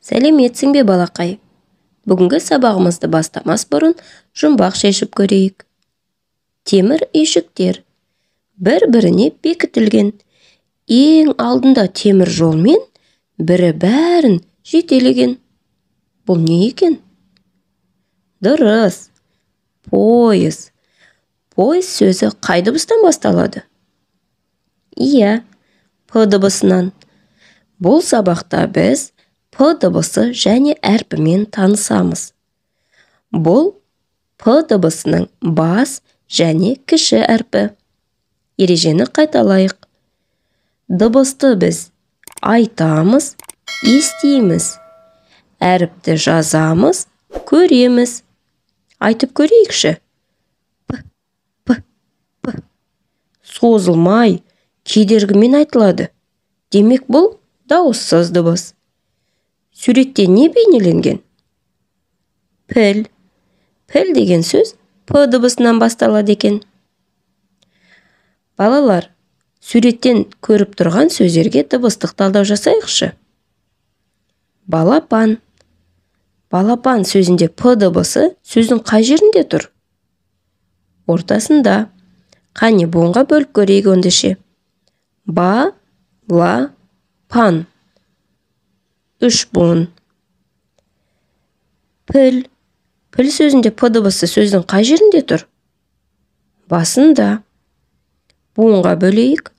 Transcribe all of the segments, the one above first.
Сәлеметсің бе, балақай? Бүгінгі сабағымызды бастамас бұрын жұмбақ шешіп көрейік. Темір үйшіктер бір-біріне бекітілген. Ең алдында темір жолмен бірі бәрін жетелеген. Бұл не екен? Дұрыс. Пойыз. Пойыз сөзі қай дыбыстан басталады? Иә, П дыбысынан. Бұл сабақта біз П дыбысы және әрпімен танысамыз. Бұл П дыбысының бас және кіші әрпі. Ережені қайталайық. Дыбысты біз айтамыз, естиміз. Әріпті жазамыз, көреміз. Айтып көрейікші. П, П, П. Созылмай, кедергімен айтылады. Демек бұл дауыссыз дыбыс. Суретте не бейнеленген? Піл. Піл деген сөз П дыбысынан басталады екен. Балалар, суреттен көріп тұрған сөздерге дыбыстық талдау жасайықшы. Балапан. Балапан сөзінде П дыбысы сөздің қай жерінде тұр? Ортасында. Қане буынға бөліп көрейік ондыше. Ба, ла, пан. 3 буын. Піл. Піл сөзінде П дыбысы сөздің қай жерінде тұр? Басында. Буынға бөлейік.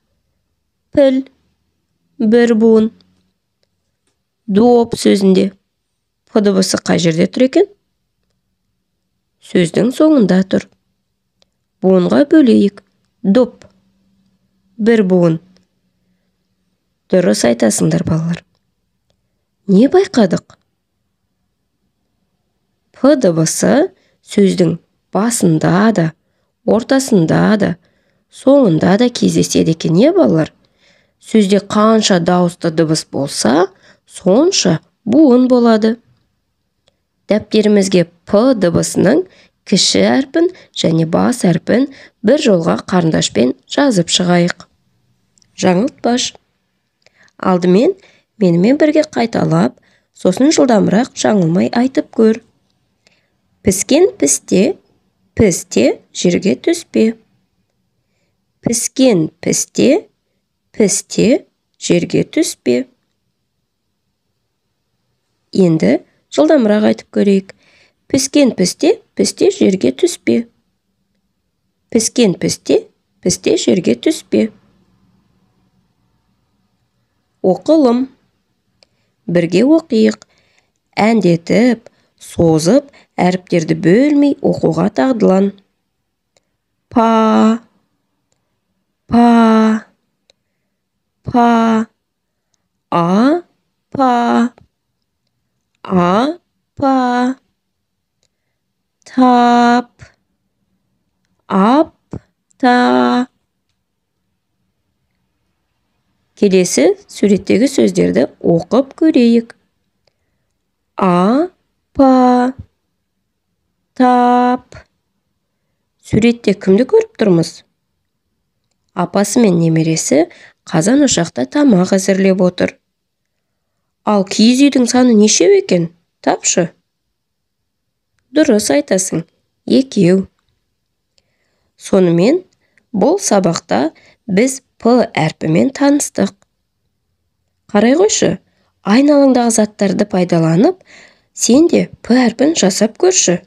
Піл. 1 буын. Доп сөзінде П дыбысы қай жерде тұр екен? Сөздің соңында тұр. Буынға бөлейік. Доп. 1 буын. Дұрыс айтасыңдар, балалар. Не байқадық? П дыбысы сөздің басында да, ортасында да, соңында да кездеседі екен, не балалар? Сөзде қанша дауысты дыбыс болса, сонша буын болады. Дәптерімізге П дыбысының кіші әрпін және бас әрпін бір жолға қарындашпен жазып шығайық. Жаңылтпаш. Алдымен менімен бірге қайталап, сосын жылдамырақ жаңылмай айтып көр. Піскен пісте, пісте жерге түспе. Піскен пісте, пісте жерге түспе. Енді жылдамырақ айтып көрейік. Піскен пісте, пісте жерге түспе. Піскен пісте, пісте жерге түспе. Оқылым. Бірге оқиық. Әндетіп, созып, әріптерді бөлмей оқуға тағдылан. Па, па, па, а, па, а, па, тап, ап, та. Келесі суреттегі сөздерді оқып көрейік. А, па, тап. Суретте кімді көріп тұрмыз? Апасы мен немересі қазан ошақта тамақ әзірлеп отыр. Ал киіз үйдің саны нешеу екен? Тапшы. Дұрыс айтасың, 2. Сонымен, бұл сабақта біз П әрпімен таныстық. Қарай қойшы, айналаңдағы заттарды пайдаланып, сен де П әрпін жасап көрші.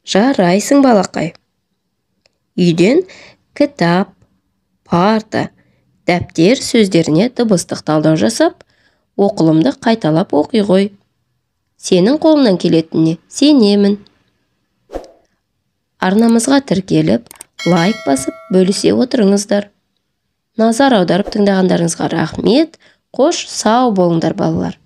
Жарайсың, балақай. Үйден кітап, парта, дәптер сөздеріне дыбыстық талдау жасап, оқылымды қайталап оқи ғой. Сенің қолыңнан келетініне сенемін. Арнамызға тіркеліп, лайк басып, бөлісе отырыңыздар. Назар аударып тыңдағандарыңызға рахмет. Қош, сау болыңдар, балалар.